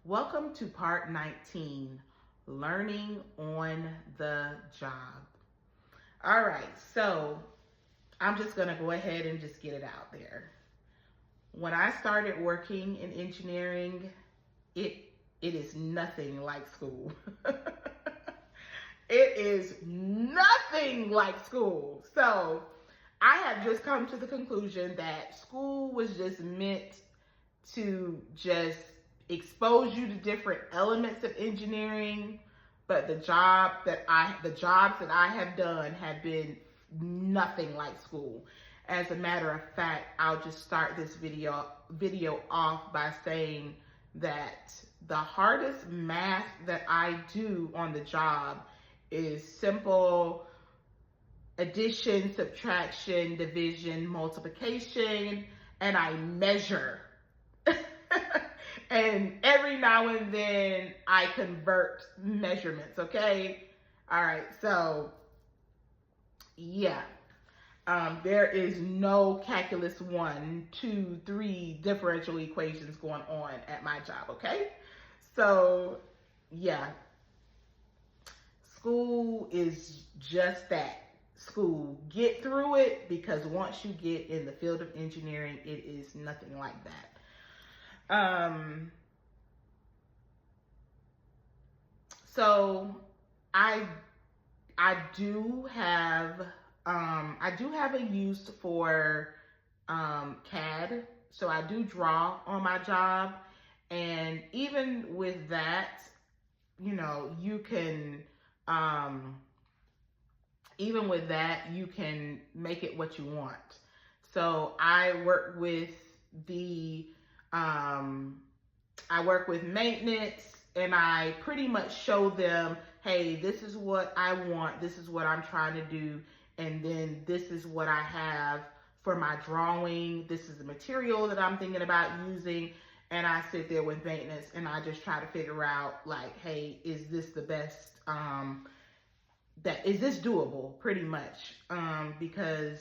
Welcome to part 19, learning on the job. All right, so I'm just gonna go ahead and just get it out there. When I started working in engineering, it it is nothing like school. It is nothing like school. So I have just come to the conclusion that school was just meant to just expose you to different elements of engineering, but the jobs that I have done have been nothing like school. As a matter of fact, I'll just start this video off by saying that the hardest math that I do on the job is simple addition, subtraction, division, multiplication, and I measure. And every now and then I convert measurements, okay? All right, so yeah. There is no calculus 1, 2, 3 differential equations going on at my job, okay? So yeah, school is just that. School. Get through it, because once you get in the field of engineering, it is nothing like that. So I do have a use for CAD. So I do draw on my job, and even with that, you can even with that, you can make it what you want. So I work with maintenance, and I pretty much show them, hey, this is what I want, this is what I'm trying to do, and then this is what I have for my drawing, this is the material that I'm thinking about using, and I sit there with maintenance and I just try to figure out, like, hey, is this the best, is this doable, pretty much, because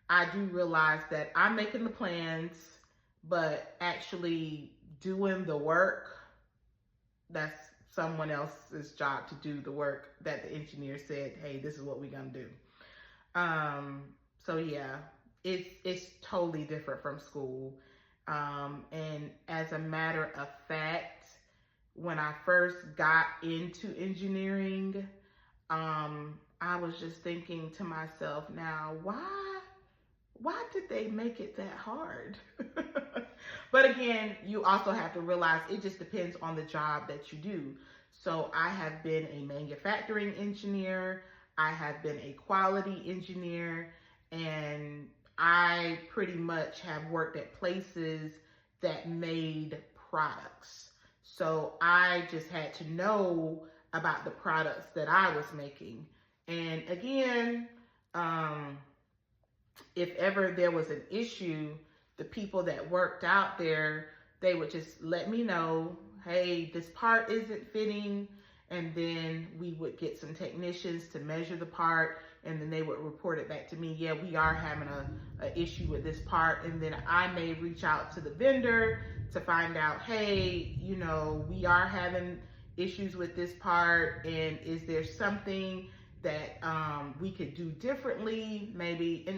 I do realize that I'm making the plans, but actually doing the work, that's someone else's job to do the work that the engineer said, hey, this is what we're gonna do. So yeah, it's totally different from school. And as a matter of fact, when I first got into engineering, I was just thinking to myself, now, why did they make it that hard? But again, you also have to realize it just depends on the job that you do. So I have been a manufacturing engineer, I have been a quality engineer, and I pretty much have worked at places that made products. So I just had to know about the products that I was making. And again, if ever there was an issue, the people that worked out there, they would just let me know, hey, this part isn't fitting. And then we would get some technicians to measure the part, and then they would report it back to me. Yeah, we are having a issue with this part. And then I may reach out to the vendor to find out, hey, we are having issues with this part, and is there something that we could do differently, maybe?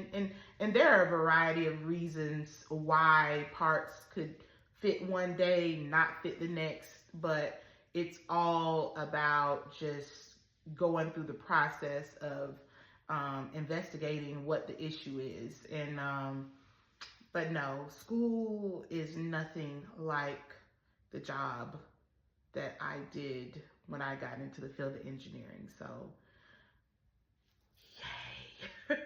And there are a variety of reasons why parts could fit one day, not fit the next, but it's all about just going through the process of investigating what the issue is. And but no, school is nothing like the job that I did when I got into the field of engineering. So yay.